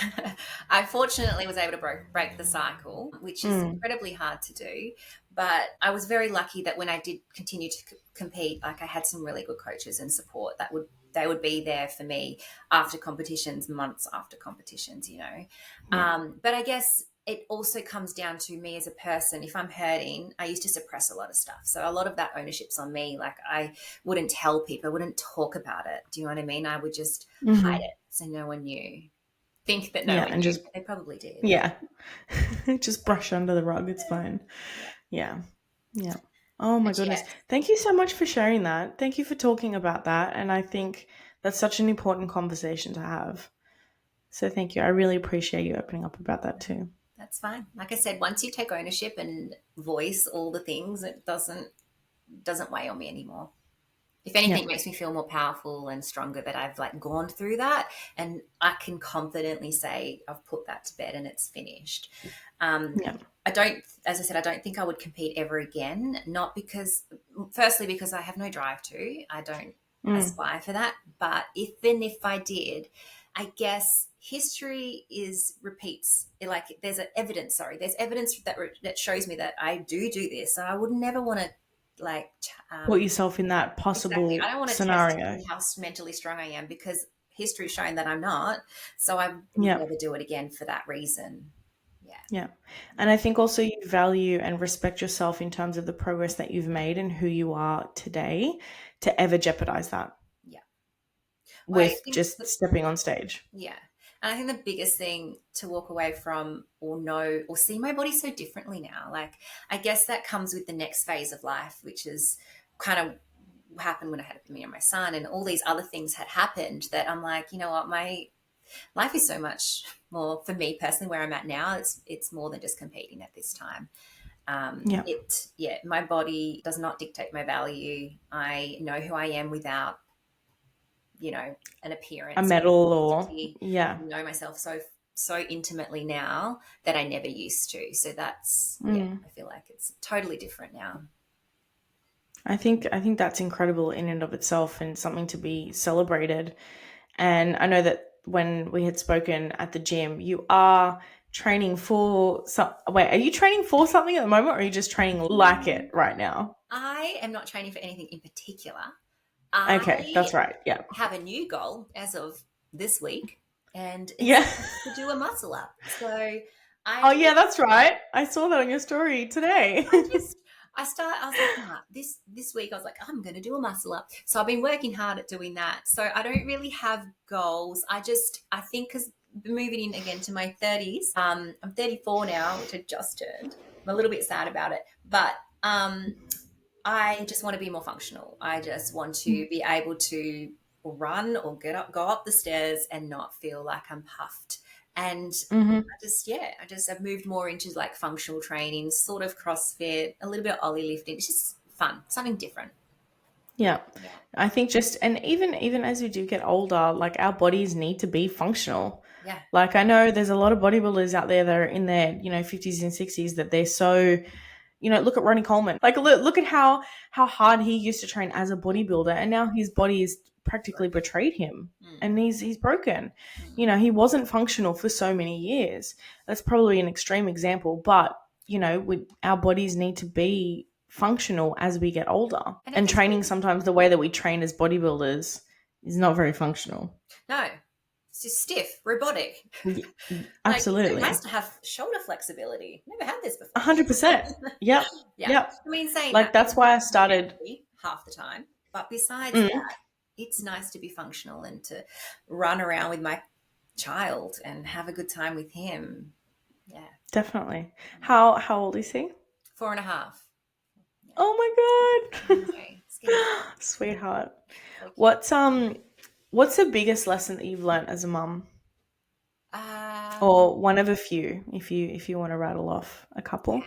I fortunately was able to break the cycle, which is Mm, incredibly hard to do. But I was very lucky that when I did continue to compete, like, I had some really good coaches and support that would be there for me after competitions, months after competitions. yeah. But I guess it also comes down to me as a person. If I'm hurting, I used to suppress a lot of stuff. So a lot of that ownership's on me. Like, I wouldn't tell people, I wouldn't talk about it. Do you know what I mean? I would just hide Hmm. it so no one knew. Think that no Yeah. one And knew, just, but they probably did. yeah, just brush under the rug. It's fine. Yeah. Yeah. Yeah. Oh my But goodness. yes, Thank you so much for sharing that. Thank you for talking about that. And I think that's such an important conversation to have. So thank you. I really appreciate you opening up about that too. that's fine. Like I said, once you take ownership and voice all the things, it doesn't weigh on me anymore. If Yeah. anything, it makes me feel more powerful and stronger that I've, like, gone through that, and I can confidently say I've put that to bed and it's finished. Um, Yeah. I don't, as I said, I don't think I would compete ever again. Not because, firstly, because I have no drive to. I don't Mm. aspire for that. But even if I did, I guess history is repeats. Like, there's evidence. Sorry, there's evidence that shows me that I do this. So I would never want to, like. Put yourself in that Exactly. I possible don't want to test to scenario. see how mentally strong I am, because history's shown that I'm not. So I would Yeah. never do it again for that reason. Yeah. Yeah. And I think also you value and respect yourself in terms of the progress that you've made and who you are today to ever jeopardize that Yeah. Well, I with think just stepping on stage. yeah. And I think the biggest thing to walk away from, or know or see my body so differently now, like, I guess that comes with the next phase of life, which is kind of happened when I had me and my son, and all these other things had happened, that I'm like, you know what, my life is so much more, for me personally, where I'm at now. It's more than just competing at this time. Yeah. My body does not dictate my value. I know who I am without, an A appearance or medal or identity. yeah. I know myself so intimately now that I never used to. So Mm. I feel like it's totally different now. I think that's incredible in and of itself and something to be celebrated. And I know that when we had spoken at the gym, you are training for some. Wait, are you training for something at the moment, or are you just training like it right now? I am not training for anything in particular. Okay, I that's right. Yeah. have a new goal as of this week, and it's Yeah. to do a muscle up. So I Oh just yeah, that's right. I saw that on your story today. I just I was like, nah, this week I was like, I'm gonna do a muscle up. So I've been working hard at doing that. So I don't really have goals. I think because moving in again to my 30s, I'm 34 now, which I just turned. I'm a little bit sad about it. But I just want to be more functional. I just want to be able to run or go up the stairs and not feel like I'm puffed. And Hmm. I've moved more into like functional training, sort of CrossFit, a little bit of Ollie lifting. It's just fun, something different. Yeah. Yeah. I think just and even as we do get older, like our bodies need to be functional. Yeah. Like I know there's a lot of bodybuilders out there that are in their, 50s and 60s that they're so, look at Ronnie Coleman. Like look at how hard he used to train as a bodybuilder and now his body has practically betrayed him Mm, and he's broken. mm. He wasn't functional for so many years. That's probably an extreme example, but our bodies need to be functional as we get older. And it And gets training sometimes the way that we train as bodybuilders is not very functional. no, it's just stiff, robotic. Like it's so nice Absolutely. to have shoulder flexibility. Never had this before. 100%. Yep. Yeah. Yep. I mean, saying Like that, that's why I started. unhealthy half the time. But besides Mm, that, it's nice to be functional and to run around with my child and have a good time with him. Yeah. definitely. How old is he? 4.5. Yeah. Oh my god. Okay. It's getting Sweetheart. so cute. What's the biggest lesson that you've learnt as a mum? Um, Or one of a few, if you want to rattle off a couple.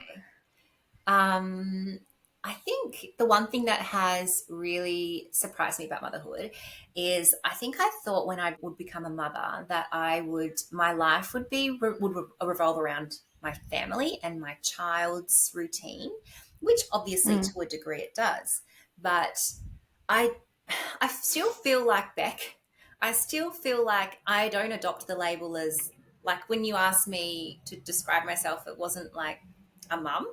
Um, I think the one thing that has really surprised me about motherhood is I think I thought when I would become a mother that my life would revolve around my family and my child's routine, which obviously Mm. to a degree it does. But I I still feel like Beck. I still feel like I don't adopt the label as like when you asked me to describe myself, it wasn't like a mum.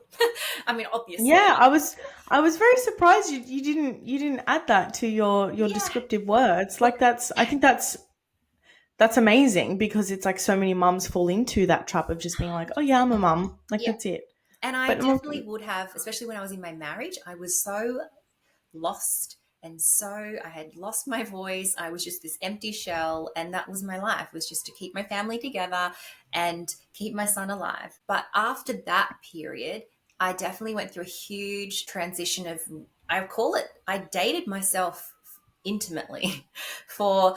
I mean, Yeah, obviously, I was very surprised you didn't add that to your yeah. descriptive words. Look, Like I think that's amazing because it's like so many mums fall into that trap of just being like, oh yeah, I'm a mum. Like yeah. that's it. And I But definitely would have, especially when I was in my marriage, I was so lost. And so I had lost my voice. I was just this empty shell. And that was my life, was just to keep my family together and keep my son alive. But after that period, I definitely went through a huge transition of, I dated myself intimately for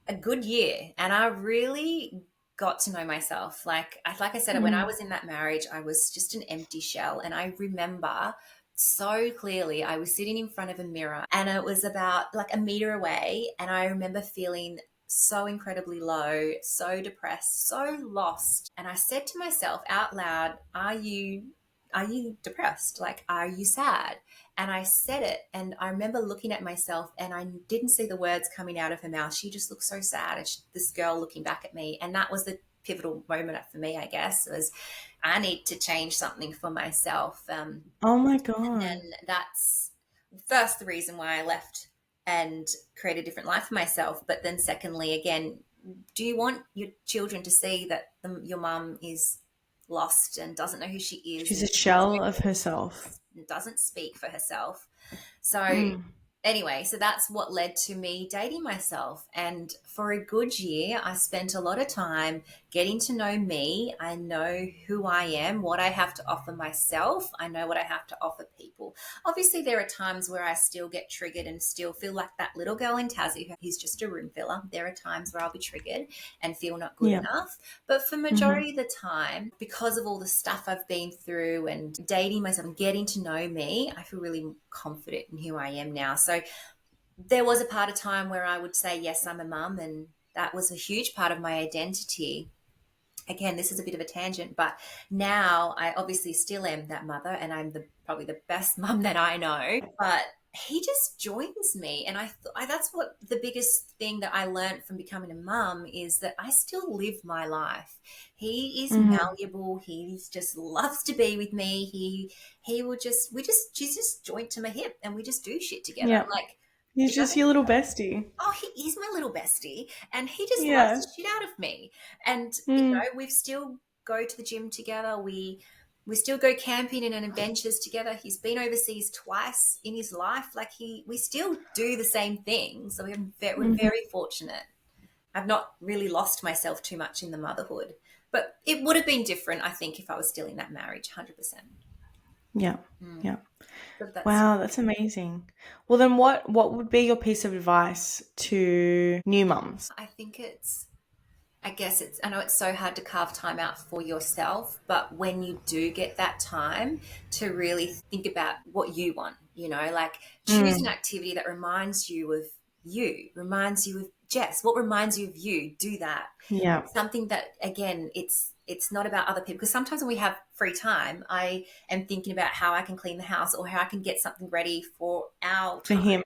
a good year. And I really got to know myself. Like I said, when I mm, was in that marriage, I was just an empty shell. And I remember so clearly I was sitting in front of a mirror and it was about like a meter away. And I remember feeling so incredibly low, so depressed, so lost. And I said to myself out loud, are you depressed? Like, are you sad? And I said it, and I remember looking at myself, and I didn't see the words coming out of her mouth. She just looked so sad, and this girl looking back at me, and that was the pivotal moment for me, I guess, was I need to change something for myself. oh my And god. then that's first the reason why I left and create a different life for myself. But then, secondly, again, do you want your children to see that your mum is lost and doesn't know who she is She's and a shell of herself. doesn't speak for herself? So Mm. anyway, so that's what led to me dating myself. And for a good year, I spent a lot of time getting to know me. I know who I am, what I have to offer myself. I know what I have to offer people. Obviously, there are times where I still get triggered and still feel like that little girl in Tassie who's just a room filler. There are times where I'll be triggered and feel not good Yeah. enough. But for majority of the time, because of all the stuff I've been through and dating myself and getting to know me, I feel really confident in who I am now. So there was a part of time where I would say, yes, I'm a mum, and that was a huge part of my identity. Again, this is a bit of a tangent, but now I obviously still am that mother, and I'm probably the best mum that I know. But he just joins me, and that's what the biggest thing that I learned from becoming a mum is that I still live my life. He is malleable. He just loves to be with me. He will just she's just joined to my hip, and we just do shit together. Yeah. Like, He's you know, just your little bestie. oh, he is my little bestie, and he just loves Yeah. the shit out of me. And Mm. we've still go to the gym together. We still go camping and on adventures together. He's been overseas twice in his life. Like we still do the same thing. So we're very fortunate. I've not really lost myself too much in the motherhood, but it would have been different, I think, if I was still in that marriage, 100%. Yeah. Yeah. But that's Wow, that's amazing. Well, then what would be your piece of advice to new mums? I think I know it's so hard to carve time out for yourself, but when you do get that time to really think about what you want, like choose an Mm. activity that reminds you of Jess. What reminds you of you? Do that. Yeah. Something that, again, it's not about other people, because sometimes when we have free time, I am thinking about how I can clean the house or how I can get something ready for our For time. him.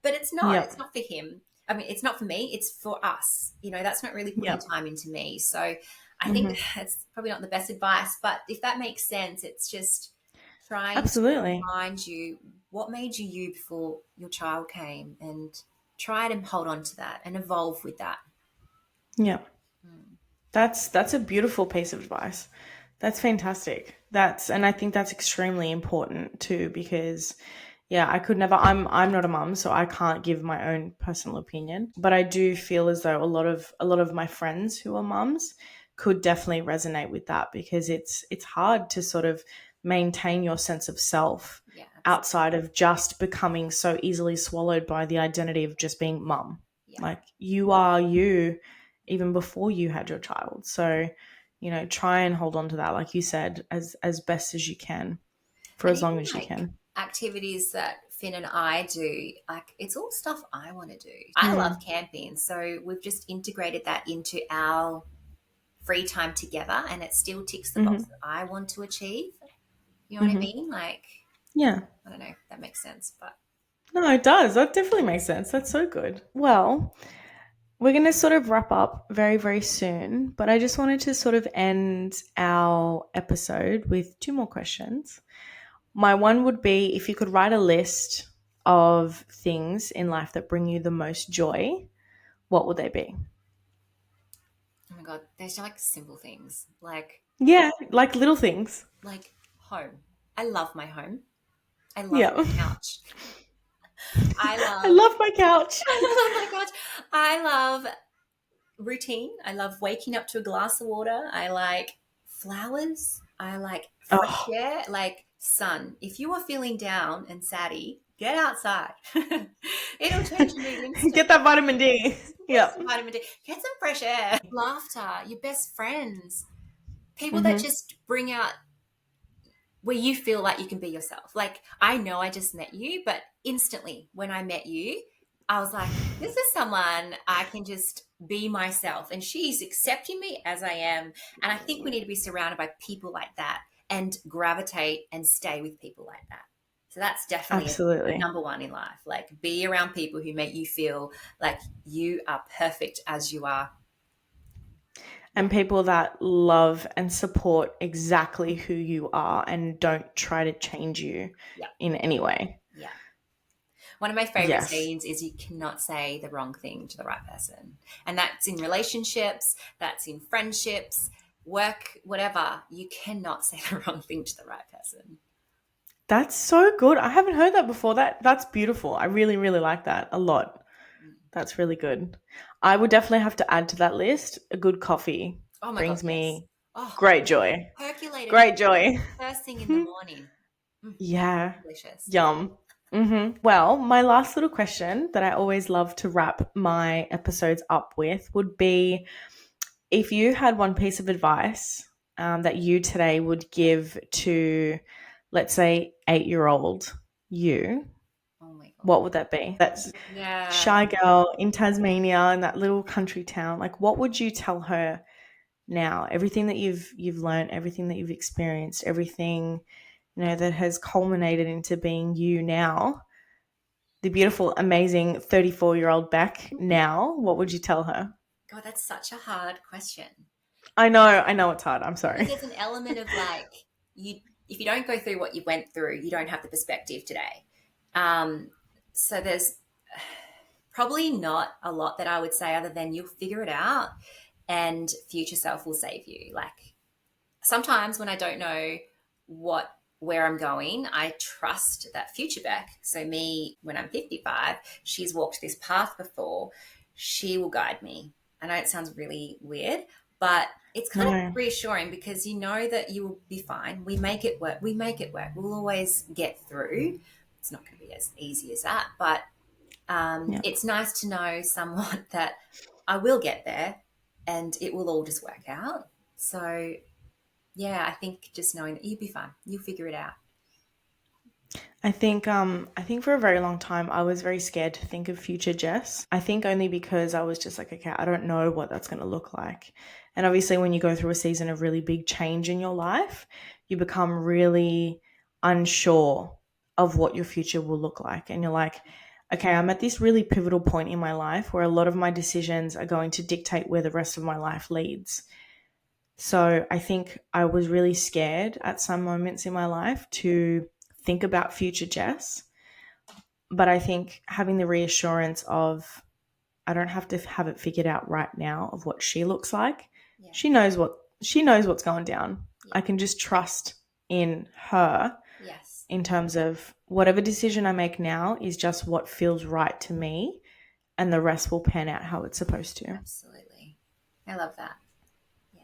But it's not. Yeah. It's not for him. I mean, it's not for me. It's for us. That's not really Yeah. putting time into me. So I think it's probably not the best advice, but if that makes sense, it's just trying to Absolutely. remind you what made you you before your child came, and try to hold on to that and evolve with that. Yeah. That's a beautiful piece of advice. That's fantastic. And I think that's extremely important too, because yeah, I could never I'm not a mum, so I can't give my own personal opinion, but I do feel as though a lot of my friends who are mums could definitely resonate with that, because it's hard to sort of maintain your sense of self Yeah, outside of just becoming so easily swallowed by the identity of just being mum. yeah. Like, you are you even before you had your child. So, try and hold on to that, like you said, as best as you can for And as long even as you like can. activities that Finn and I do, like it's all stuff I want to do. I love Mm. camping, so we've just integrated that into our free time together, and it still ticks the box Hmm. that I want to achieve. You know what I Hmm. mean? Like, Yeah. I don't know if that makes sense, but No, it does. That definitely makes sense. That's so good. Well, we're going to sort of wrap up very, very soon, but I just wanted to sort of end our episode with two more questions. My one would be, if you could write a list of things in life that bring you the most joy, what would they be? oh my god, there's like simple things Yeah, like little things. like home. I love my home. I love Yeah. my couch. I I love love my couch. oh my god. I love routine. I love waking up to a glass of water. I like flowers. I like fresh Oh, air, like sun. If you are feeling down and saddy, get outside. It'll change your mood get instantly. that vitamin D. Get Yeah. some vitamin D. Get some fresh air. Laughter, your best friends, people that Hmm. just bring out where you feel like you can be yourself. Like, I know I just met you, but instantly when I met you, I was like, this is someone I can just be myself. And she's accepting me as I am. And I think we need to be surrounded by people like that and gravitate and stay with people like that. So that's definitely a Absolutely. number one in life. Like, be around people who make you feel like you are perfect as you are. Yeah. And people that love and support exactly who you are and don't try to change you Yeah. in any way. Yeah. One of my favorite Yes. sayings is you cannot say the wrong thing to the right person. And that's in relationships, that's in friendships, work, whatever. You cannot say the wrong thing to the right person. That's so good. I haven't heard that before. That's beautiful. I really, really like that a lot. Mm. That's really good. I would definitely have to add to that list. A good coffee Oh my God, brings yes. me Oh, great joy. percolated Great joy. first thing in the morning. Mm, Yeah. delicious. Yum. Well, my last little question that I always love to wrap my episodes up with would be, if you had one piece of advice that you today would give to, let's say, 8-year-old you, Oh my God. what would that be? That's Yeah. shy girl in Tasmania in that little country town. Like, what would you tell her now? Everything that you've learned, everything that you've experienced, everything that has culminated into being you now, the beautiful, amazing 34-year-old Bec now. What would you tell her? God, that's such a hard question I know it's hard. I'm because sorry. there's an element of like you if you don't go through what you went through, you don't have the perspective today. Um, so there's probably not a lot that I would say other than you'll figure it out and future self will save you. Like sometimes when I don't know what where I'm going, I trust that future Bec. So me, when I'm 55, she's walked this path before. She will guide me. I know it sounds really weird, but it's kind of No. reassuring because you know that you will be fine. We make it work. We make it work. We'll always get through. It's not going to be as easy as that, but Yeah. it's nice to know somewhat that I will get there and it will all just work out. So yeah, I think just knowing that you'll be fine. You'll figure it out. I think for a very long time I was very scared to think of future Jess. I think only because I was just like, okay, I don't know what that's going to look like. And obviously when you go through a season of really big change in your life, you become really unsure of what your future will look like. And you're like, okay, I'm at this really pivotal point in my life where a lot of my decisions are going to dictate where the rest of my life leads. So I think I was really scared at some moments in my life to think about future Jess. But I think having the reassurance of I don't have to have it figured out right now of what she looks like. Yeah. She knows what's going down. Yeah. I can just trust in her Yes. in terms of whatever decision I make now is just what feels right to me, and the rest will pan out how it's supposed to. Absolutely. I love that. Yeah.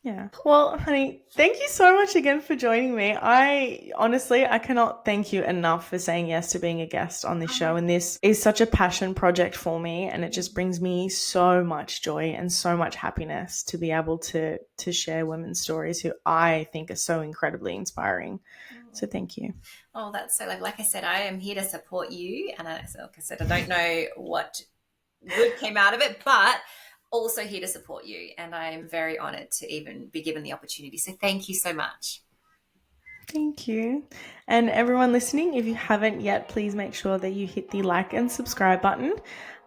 Yeah. Well, honey, thank you so much again for joining me. I honestly, I cannot thank you enough for saying yes to being a guest on this show. And this is such a passion project for me. And it just brings me so much joy and so much happiness to be able to share women's stories who I think are so incredibly inspiring. So thank you. Oh, that's so like I said, I am here to support you. And like I said, I don't know what good came out of it, but also here to support you. And I'm very honored to even be given the opportunity. So thank you so much. Thank you. And everyone listening, if you haven't yet, please make sure that you hit the like and subscribe button,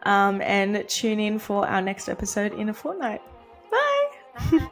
and tune in for our next episode in a fortnight. Bye. Bye.